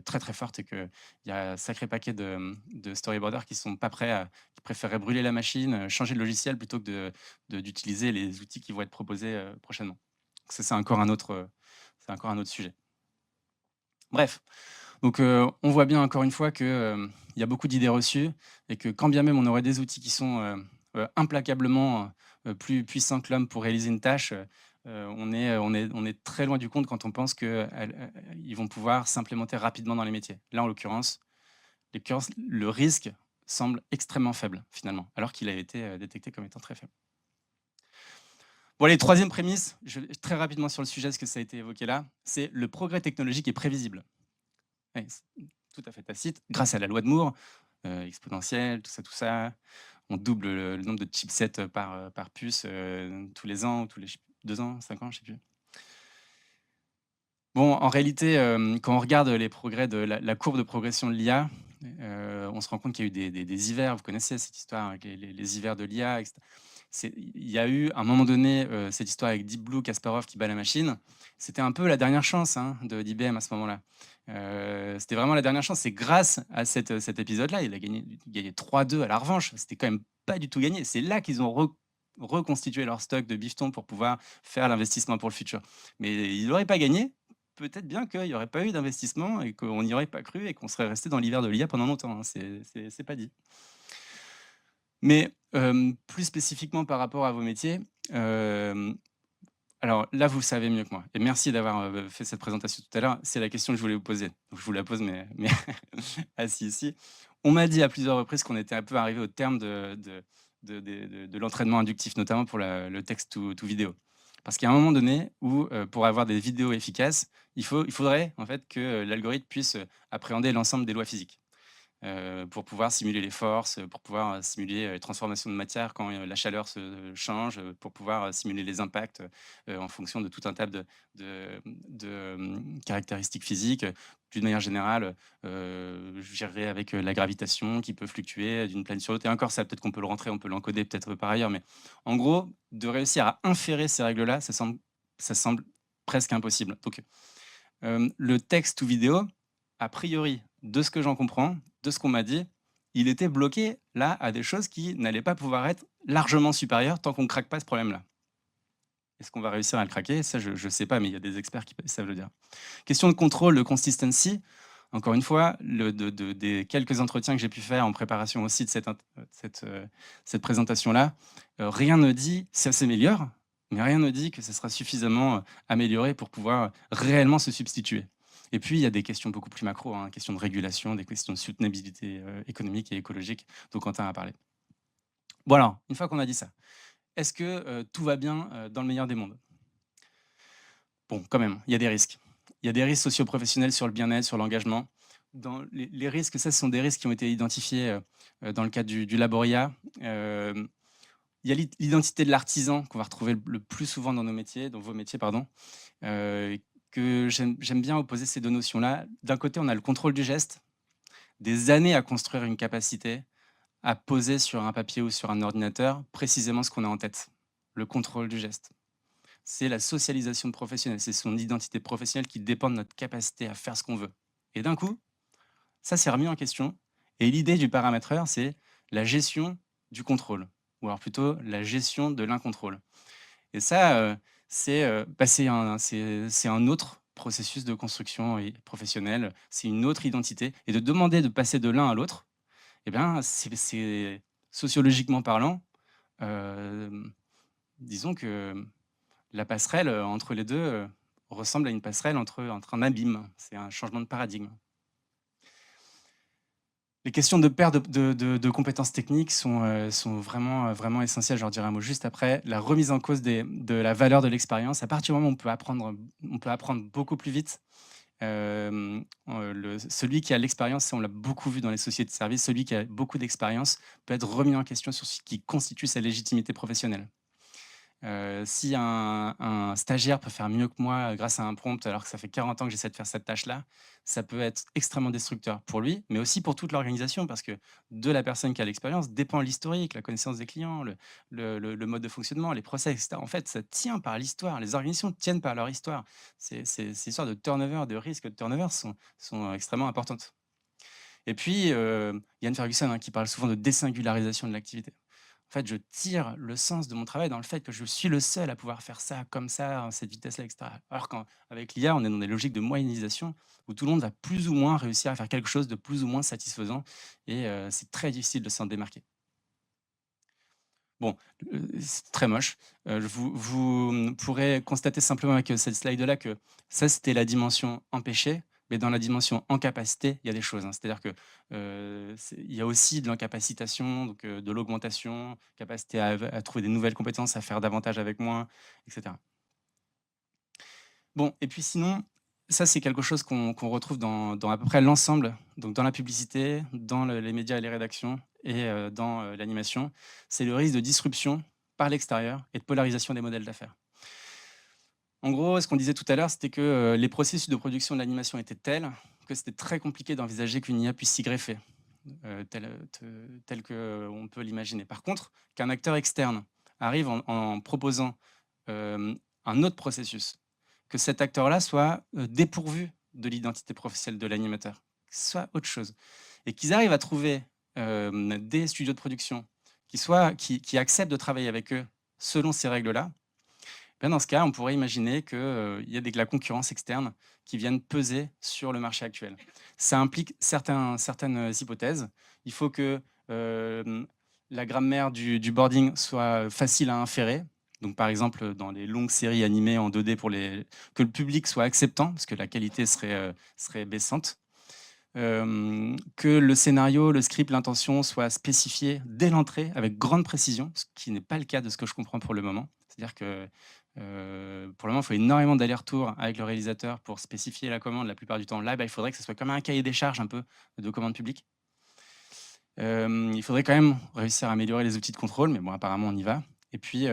[SPEAKER 2] très, très forte, et qu'il y a un sacré paquet de storyboarders qui sont pas prêts qui préféreraient brûler la machine, changer de logiciel plutôt que d'utiliser les outils qui vont être proposés, prochainement. Ça, c'est encore un autre sujet. Bref, donc on voit bien encore une fois que, il y a beaucoup d'idées reçues, et que quand bien même on aurait des outils qui sont, implacablement, plus puissants que l'homme pour réaliser une tâche, on est très loin du compte quand on pense qu'ils vont pouvoir s'implémenter rapidement dans les métiers. Là, en l'occurrence, le risque semble extrêmement faible finalement, alors qu'il a été, détecté comme étant très faible. Bon, allez, troisième prémisse, très rapidement sur le sujet, parce que ça a été évoqué là, c'est le progrès technologique est prévisible. Ouais, c'est tout à fait tacite. Grâce à la loi de Moore, exponentielle, tout ça, on double le nombre de chipsets par puce, tous les ans, tous les 2 ans, 5 ans, je ne sais plus. Bon, en réalité, quand on regarde les progrès de la courbe de progression de l'IA, on se rend compte qu'il y a eu des hivers. Vous connaissez cette histoire avec les hivers de l'IA, etc. Il y a eu, à un moment donné, cette histoire avec Deep Blue, Kasparov qui bat la machine. C'était un peu la dernière chance, hein, d'IBM à ce moment-là. C'était vraiment la dernière chance. C'est grâce à cet épisode-là, il gagné 3-2 à la revanche. C'était quand même pas du tout gagné. C'est là qu'ils ont reconstitué leur stock de bifton pour pouvoir faire l'investissement pour le futur. Mais ils n'auraient pas gagné. Peut-être bien qu'il n'y aurait pas eu d'investissement et qu'on n'y aurait pas cru et qu'on serait resté dans l'hiver de l'IA pendant longtemps, hein. C'est pas dit. Mais plus spécifiquement par rapport à vos métiers, alors là, vous le savez mieux que moi, et merci d'avoir fait cette présentation tout à l'heure. C'est la question que je voulais vous poser. Donc, je vous la pose, mais assis ici. On m'a dit à plusieurs reprises qu'on était un peu arrivé au terme de l'entraînement inductif, notamment pour le texte to vidéo. Parce qu'il y a un moment donné où, pour avoir des vidéos efficaces, il faudrait en fait que l'algorithme puisse appréhender l'ensemble des lois physiques. pour pouvoir simuler les forces, pour pouvoir simuler les transformations de matière quand la chaleur se change, pour pouvoir simuler les impacts en fonction de tout un tas de caractéristiques physiques. D'une manière générale, je dirais avec la gravitation qui peut fluctuer d'une planète sur l'autre. Et encore, ça, peut-être qu'on peut le rentrer, on peut l'encoder peut-être par ailleurs. Mais en gros, de réussir à inférer ces règles-là, ça semble presque impossible. Donc, le texte ou vidéo, a priori, de ce que j'en comprends, de ce qu'on m'a dit, il était bloqué là à des choses qui n'allaient pas pouvoir être largement supérieures tant qu'on ne craque pas ce problème-là. Est-ce qu'on va réussir à le craquer? Ça, je ne sais pas, mais il y a des experts qui savent le dire. Question de contrôle, de consistency. Encore une fois, des quelques entretiens que j'ai pu faire en préparation aussi de cette présentation-là, rien ne dit ça s'améliore, mais rien ne dit que ça sera suffisamment amélioré pour pouvoir réellement se substituer. Et puis, il y a des questions beaucoup plus macro, hein, questions de régulation, des questions de soutenabilité économique et écologique dont Quentin a parlé. Bon alors, une fois qu'on a dit ça, est-ce que tout va bien dans le meilleur des mondes? Bon, quand même, il y a des risques. Il y a des risques socio-professionnels sur le bien-être, sur l'engagement. Dans les risques, ça, ce sont des risques qui ont été identifiés dans le cadre du Laboria. Il y a l'identité de l'artisan qu'on va retrouver le plus souvent dans nos métiers, dans vos métiers, pardon. Que j'aime bien opposer ces deux notions-là. D'un côté, on a le contrôle du geste, des années à construire une capacité à poser sur un papier ou sur un ordinateur précisément ce qu'on a en tête, le contrôle du geste. C'est la socialisation professionnelle, c'est son identité professionnelle qui dépend de notre capacité à faire ce qu'on veut. Et d'un coup, ça s'est remis en question. Et l'idée du paramétreur, c'est la gestion du contrôle, ou alors plutôt la gestion de l'incontrôle. Et ça, c'est un autre processus de construction professionnelle, c'est une autre identité. Et de demander de passer de l'un à l'autre, eh bien, c'est sociologiquement parlant, disons que la passerelle, entre les 2 ressemble à une passerelle entre un abîme. C'est un changement de paradigme. Les questions de perte de compétences techniques sont vraiment, vraiment essentielles. Je leur dirai un mot juste après. La remise en cause de la valeur de l'expérience. À partir du moment où on peut apprendre beaucoup plus vite. Celui qui a l'expérience, ça on l'a beaucoup vu dans les sociétés de services, celui qui a beaucoup d'expérience peut être remis en question sur ce qui constitue sa légitimité professionnelle. Si un stagiaire peut faire mieux que moi grâce à un prompt, alors que ça fait 40 ans que j'essaie de faire cette tâche-là, ça peut être extrêmement destructeur pour lui, mais aussi pour toute l'organisation, parce que de la personne qui a l'expérience dépend l'historique, la connaissance des clients, le mode de fonctionnement, les process, etc. En fait, ça tient par l'histoire. Les organisations tiennent par leur histoire. Ces histoires de turnover, de risque de turnover sont extrêmement importantes. Et puis, Yann Ferguson, hein, qui parle souvent de désingularisation de l'activité. En fait, je tire le sens de mon travail dans le fait que je suis le seul à pouvoir faire ça, comme ça, à cette vitesse-là, etc. Alors qu'avec l'IA, on est dans des logiques de moyennisation où tout le monde va plus ou moins réussir à faire quelque chose de plus ou moins satisfaisant et c'est très difficile de s'en démarquer. Bon, c'est très moche. Vous pourrez constater simplement avec cette slide-là que ça, c'était la dimension empêchée, mais dans la dimension en capacité, il y a des choses, hein. C'est-à-dire que, il y a aussi de l'incapacitation, donc de l'augmentation, capacité à trouver des nouvelles compétences, à faire davantage avec moins, et cetera. Bon, et puis sinon, ça, c'est quelque chose qu'on retrouve dans à peu près l'ensemble, donc dans la publicité, dans les médias et les rédactions et dans l'animation. C'est le risque de disruption par l'extérieur et de polarisation des modèles d'affaires. En gros, ce qu'on disait tout à l'heure, c'était que les processus de production de l'animation étaient tels que c'était très compliqué d'envisager qu'une IA puisse s'y greffer, tel qu'on peut l'imaginer. Par contre, qu'un acteur externe arrive en proposant un autre processus, que cet acteur-là soit dépourvu de l'identité professionnelle de l'animateur, que ce soit autre chose. Et qu'ils arrivent à trouver des studios de production qui acceptent de travailler avec eux selon ces règles-là. Bien, dans ce cas, on pourrait imaginer qu'il y a de la concurrence externe qui viennent peser sur le marché actuel. Ça implique certaines hypothèses. Il faut que la grammaire du boarding soit facile à inférer. Donc, par exemple, dans les longues séries animées en 2D, que le public soit acceptant, parce que la qualité serait baissante. Que le scénario, le script, l'intention soient spécifiés dès l'entrée avec grande précision, ce qui n'est pas le cas de ce que je comprends pour le moment. C'est-à-dire que pour le moment, il faut énormément d'allers-retours avec le réalisateur pour spécifier la commande la plupart du temps. Là, il faudrait que ce soit comme un cahier des charges un peu de commande publique. Il faudrait quand même réussir à améliorer les outils de contrôle, mais bon, apparemment, on y va. Et puis,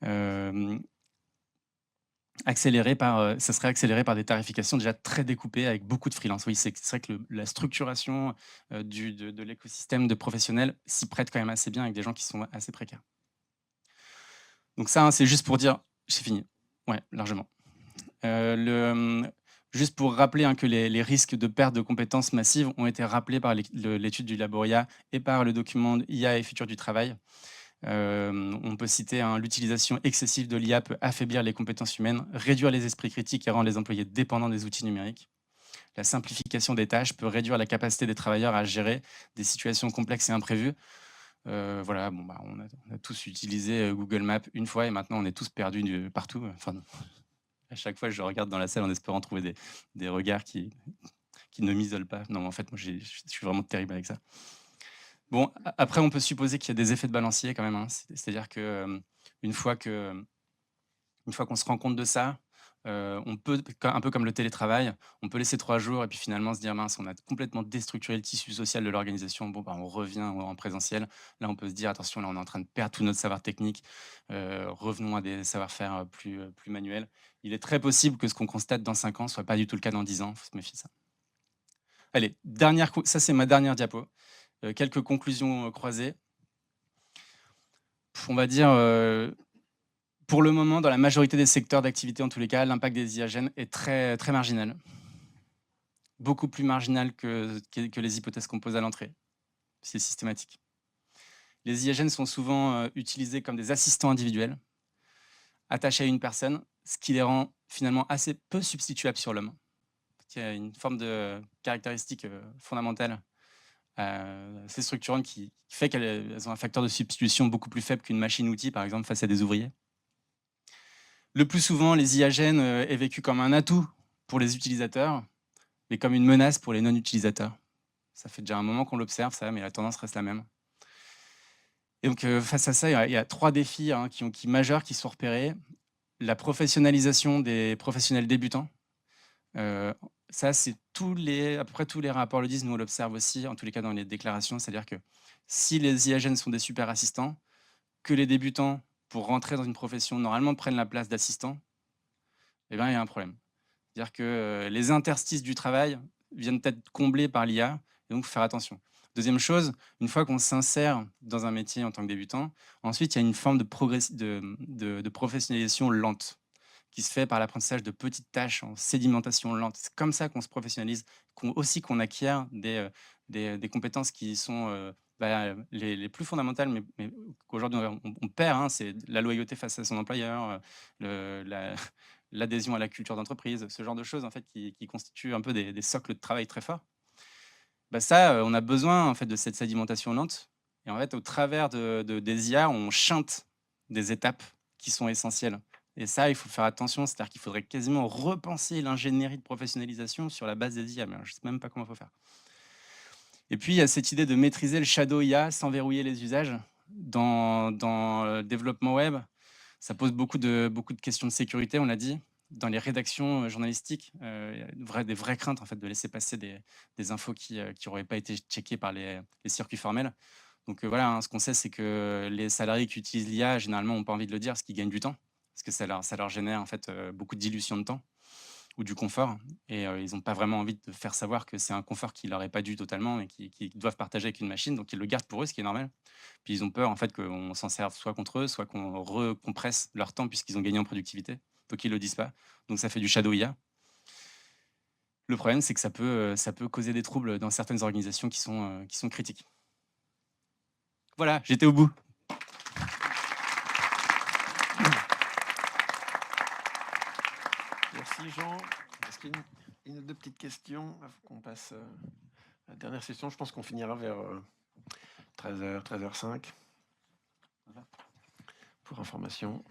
[SPEAKER 2] hem, ça serait accéléré par des tarifications déjà très découpées avec beaucoup de freelance. Oui, c'est vrai que la structuration, de l'écosystème de professionnels s'y prête quand même assez bien avec des gens qui sont assez précaires. Donc ça, hein, c'est juste pour dire j'ai fini. Ouais, largement. Juste pour rappeler, hein, que les risques de perte de compétences massives ont été rappelés par l'étude du Laboria et par le document IA et futur du travail. On peut citer, hein, l'utilisation excessive de l'IA peut affaiblir les compétences humaines, réduire les esprits critiques et rendre les employés dépendants des outils numériques. La simplification des tâches peut réduire la capacité des travailleurs à gérer des situations complexes et imprévues. Voilà, bon, bah, on a tous utilisé Google Maps une fois et maintenant on est tous perdus partout. Enfin, à chaque fois, je regarde dans la salle en espérant trouver des regards qui ne m'isolent pas. Non, en fait, moi, je suis vraiment terrible avec ça. Bon, après, on peut supposer qu'il y a des effets de balancier quand même, hein. C'est-à-dire que, une fois que, une fois qu'on se rend compte de ça, on peut, un peu comme le télétravail, on peut laisser 3 jours et puis finalement se dire: «Mince, on a complètement déstructuré le tissu social de l'organisation. Bon, bah, on revient en présentiel». Là, on peut se dire: «Attention, là, on est en train de perdre tout notre savoir technique, revenons à des savoir-faire, plus manuels». Il est très possible que ce qu'on constate dans 5 ans soit pas du tout le cas dans 10 ans, il faut se méfier de ça. Allez, ça c'est ma dernière diapo. Quelques conclusions, croisées. On va dire, pour le moment, dans la majorité des secteurs d'activité, en tous les cas, l'impact des IAGN est très, très marginal. Beaucoup plus marginal que les hypothèses qu'on pose à l'entrée. C'est systématique. Les IAGN sont souvent utilisés comme des assistants individuels, attachés à une personne, ce qui les rend finalement assez peu substituables sur l'homme. Il y a une forme de caractéristique fondamentale, assez structurante, qui fait qu'elles ont un facteur de substitution beaucoup plus faible qu'une machine-outil, par exemple, face à des ouvriers. Le plus souvent, les IAGN est vécu comme un atout pour les utilisateurs, mais comme une menace pour les non-utilisateurs. Ça fait déjà un moment qu'on l'observe, ça, mais la tendance reste la même. Et donc, face à ça, il y a 3 défis, hein, majeurs qui sont repérés. La professionnalisation des professionnels débutants. Heu, Ça, c'est à peu près tous les rapports le disent, nous on l'observe aussi, en tous les cas dans les déclarations. C'est-à-dire que si les IAGN sont des super assistants, que les débutants, pour rentrer dans une profession, normalement prennent la place d'assistants, eh ben, il y a un problème. C'est-à-dire que, les interstices du travail viennent être comblés par l'IA, et donc faut faire attention. Deuxième chose, une fois qu'on s'insère dans un métier en tant que débutant, ensuite il y a une forme de professionnalisation lente, qui se fait par l'apprentissage de petites tâches en sédimentation lente. C'est comme ça qu'on se professionnalise, qu'on acquiert des compétences qui sont, les plus fondamentales, mais qu'aujourd'hui on perd, hein. C'est la loyauté face à son employeur, l'adhésion à la culture d'entreprise, ce genre de choses en fait qui constituent un peu des socles de travail très forts. Bah, ça, on a besoin en fait de cette sédimentation lente, et en fait au travers des IA, on chante des étapes qui sont essentielles, et ça, il faut faire attention. C'est-à-dire qu'il faudrait quasiment repenser l'ingénierie de professionnalisation sur la base des IA, mais alors je sais même pas comment il faut faire. Et puis il y a cette idée de maîtriser le shadow IA sans verrouiller les usages. Dans le développement web, ça pose beaucoup de questions de sécurité, on l'a dit. Dans les rédactions, journalistiques, il y a des vraies craintes en fait de laisser passer des infos qui n'auraient pas été checkées par les circuits formels. Donc, voilà, hein, ce qu'on sait, c'est que les salariés qui utilisent l'IA, généralement, n'ont pas envie de le dire parce qu'ils gagnent du temps, parce que ça leur génère en fait, beaucoup de dilution de temps ou du confort, et ils n'ont pas vraiment envie de faire savoir que c'est un confort qui leur est pas dû totalement et qu'ils doivent partager avec une machine, donc ils le gardent pour eux, ce qui est normal. Puis ils ont peur en fait qu'on s'en serve soit contre eux, soit qu'on recompresse leur temps puisqu'ils ont gagné en productivité, donc ils le disent pas. Donc ça fait du shadow IA. Le problème, c'est que ça peut causer des troubles dans certaines organisations qui sont critiques. Voilà, j'étais au bout.
[SPEAKER 1] Merci Jean. Est-ce qu'il y a une ou deux petites questions avant qu'on passe à la dernière session? Je pense qu'on finira vers 13h, 13h05. Pour information.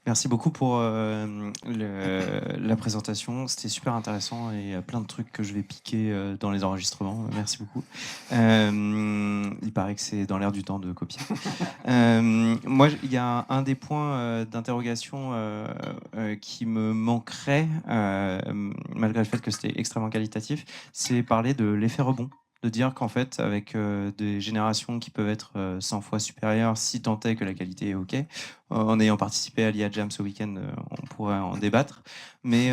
[SPEAKER 3] Merci beaucoup pour la présentation. C'était super intéressant et il y a plein de trucs que je vais piquer dans les enregistrements. Merci beaucoup. Il paraît que c'est dans l'air du temps de copier. Moi, il y a un des points d'interrogation qui me manquerait, malgré le fait que c'était extrêmement qualitatif, c'est parler de l'effet rebond. de dire qu'en fait, avec des générations qui peuvent être 100 fois supérieures, si tant est que la qualité est OK, en ayant participé à l'IA Jam ce week-end, on pourrait en débattre. Mais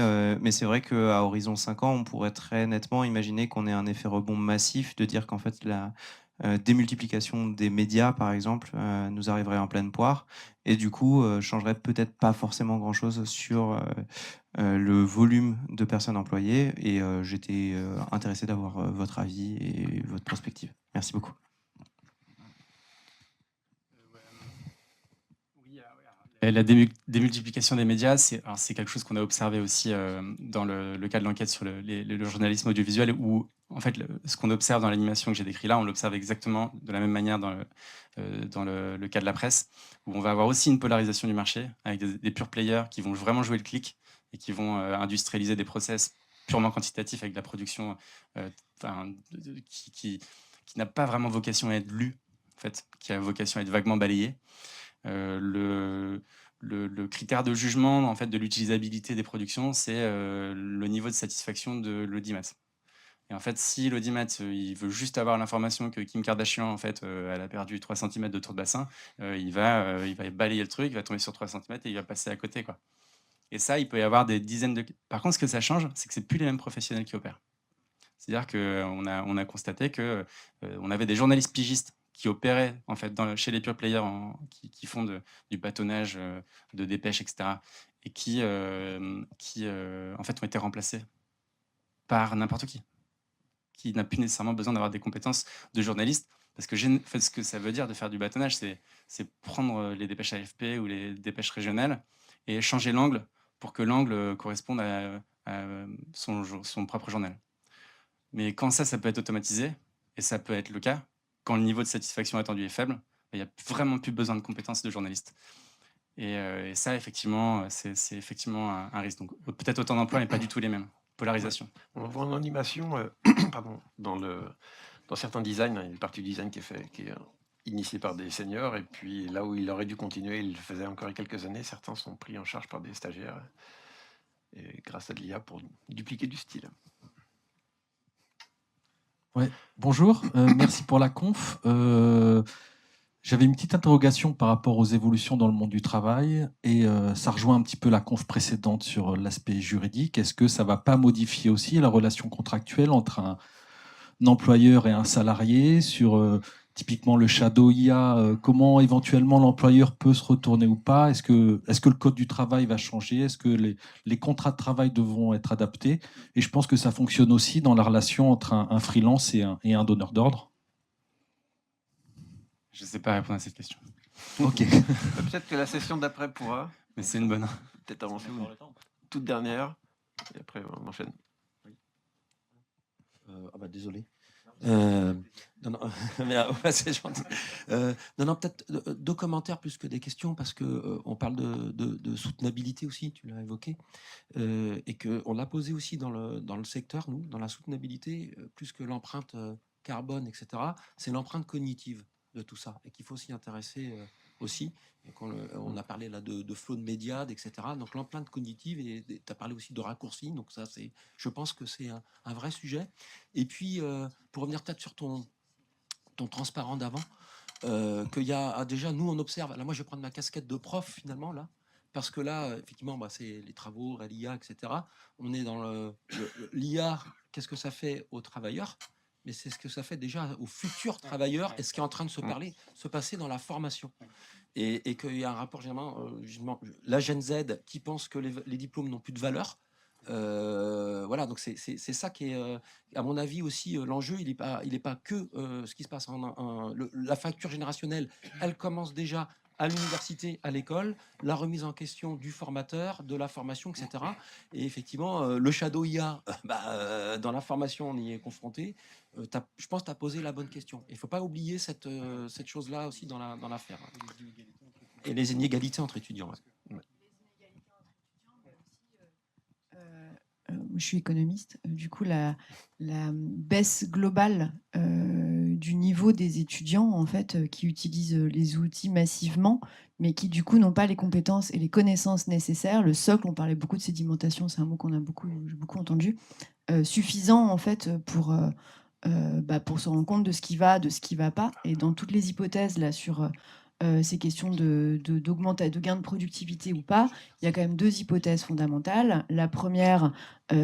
[SPEAKER 3] c'est vrai qu'à horizon 5 ans, on pourrait très nettement imaginer qu'on ait un effet rebond massif, de dire qu'en fait, la démultiplication des médias, par exemple, nous arriverait en pleine poire, et du coup, changerait peut-être pas forcément grand-chose sur le volume de personnes employées. Et j'étais intéressé d'avoir votre avis et votre perspective. Merci beaucoup.
[SPEAKER 2] Et la démultiplication des médias, c'est quelque chose qu'on a observé aussi dans le cas de l'enquête sur le journalisme audiovisuel, où en fait, ce qu'on observe dans l'animation que j'ai décrit là, on l'observe exactement de la même manière dans le cas de la presse, où on va avoir aussi une polarisation du marché, avec des pure players qui vont vraiment jouer le clic et qui vont industrialiser des process purement quantitatifs avec de la production qui n'a pas vraiment vocation à être lue, en fait, qui a vocation à être vaguement balayée. Le critère de jugement en fait, de l'utilisabilité des productions, c'est le niveau de satisfaction de l'audimat. Et en fait, si l'audimat il veut juste avoir l'information que Kim Kardashian, en fait, elle a perdu 3 cm de tour de bassin, il va balayer le truc, il va tomber sur 3 cm et il va passer à côté, quoi. Et ça, il peut y avoir des dizaines de... Par contre, ce que ça change, c'est que c'est plus les mêmes professionnels qui opèrent. C'est-à-dire qu'on a constaté que on avait des journalistes pigistes qui opéraient en fait chez les pure players qui font du bâtonnage, de dépêches, etc. et qui en fait ont été remplacés par n'importe qui n'a plus nécessairement besoin d'avoir des compétences de journaliste, parce que en fait, ce que ça veut dire de faire du bâtonnage, c'est prendre les dépêches AFP ou les dépêches régionales et changer l'angle pour que l'angle corresponde à son propre journal. Mais quand ça peut être automatisé, et ça peut être le cas, quand le niveau de satisfaction attendu est faible, il n'y a vraiment plus besoin de compétences de journaliste. Et ça, effectivement, c'est effectivement un risque. Donc peut-être autant d'emplois, mais pas du tout les mêmes. Polarisation.
[SPEAKER 1] On voit en animation, pardon, dans certains designs, il y a une partie du design qui est initiée par des seniors, et puis là où il aurait dû continuer, il le faisait encore il y a quelques années, certains sont pris en charge par des stagiaires, et grâce à de l'IA pour dupliquer du style.
[SPEAKER 4] Ouais, bonjour, merci pour la conf. J'avais une petite interrogation par rapport aux évolutions dans le monde du travail, et ça rejoint un petit peu la conf précédente sur l'aspect juridique. Est-ce que ça ne va pas modifier aussi la relation contractuelle entre un employeur et un salarié sur typiquement le shadow IA, comment éventuellement l'employeur peut se retourner ou pas? Est-ce que le code du travail va changer? Est-ce que les contrats de travail devront être adaptés? Et je pense que ça fonctionne aussi dans la relation entre un freelance et un donneur d'ordre.
[SPEAKER 2] Je ne sais pas répondre à cette question.
[SPEAKER 4] Ok.
[SPEAKER 1] Peut-être que la session d'après pourra.
[SPEAKER 2] Mais c'est une bonne.
[SPEAKER 1] Peut-être avancer. Toute dernière, et après on enchaîne.
[SPEAKER 5] Désolé. Non, mais, ouais, c'est gentil. Non, peut-être deux commentaires plus que des questions, parce que on parle de soutenabilité aussi, tu l'as évoqué, et qu'on l'a posé aussi dans le secteur, nous, dans la soutenabilité, plus que l'empreinte carbone, etc. C'est l'empreinte cognitive de tout ça, et qu'il faut s'y intéresser aussi. On a parlé là de flow de médias, etc. Donc l'empreinte cognitive, et tu as parlé aussi de raccourcis, donc ça, je pense que c'est un vrai sujet. Et puis, pour revenir peut-être sur ton transparent d'avant, qu'il y a déjà, nous on observe, là moi je vais prendre ma casquette de prof finalement, là, parce que là, effectivement, c'est les travaux, l'IA, etc. On est dans l'IA, qu'est-ce que ça fait aux travailleurs, mais c'est ce que ça fait déjà aux futurs travailleurs, et ce qui est en train de se passer dans la formation. Et qu'il y a un rapport généralement, la Gen Z qui pense que les diplômes n'ont plus de valeur. Voilà, donc c'est ça qui est, à mon avis aussi, l'enjeu. Il est pas que ce qui se passe la fracture générationnelle. Elle commence déjà à l'université, à l'école, la remise en question du formateur, de la formation, etc. Et effectivement, le shadow IA, dans la formation, on y est confronté. Je pense que tu as posé la bonne question. Il ne faut pas oublier cette chose-là aussi dans l'affaire. Et les inégalités entre étudiants. Ouais.
[SPEAKER 6] Je suis économiste. Du coup, la baisse globale du niveau des étudiants, en fait, qui utilisent les outils massivement, mais qui, du coup, n'ont pas les compétences et les connaissances nécessaires. Le socle, on parlait beaucoup de sédimentation, c'est un mot qu'on a beaucoup entendu, suffisant, en fait, pour pour se rendre compte de ce qui va, de ce qui ne va pas. Et dans toutes les hypothèses là, sur ces questions de gain de productivité ou pas, il y a quand même 2 hypothèses fondamentales. La première,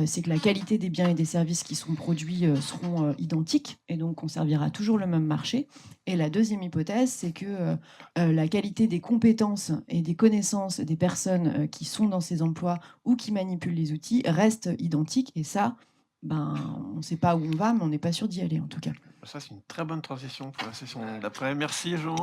[SPEAKER 6] c'est que la qualité des biens et des services qui sont produits seront identiques, et donc on servira toujours le même marché. Et la deuxième hypothèse, c'est que la qualité des compétences et des connaissances des personnes qui sont dans ces emplois ou qui manipulent les outils reste identique. Et ça, on ne sait pas où on va, mais on n'est pas sûr d'y aller en tout cas.
[SPEAKER 1] Ça, c'est une très bonne transition pour la session d'après. Merci, Jean.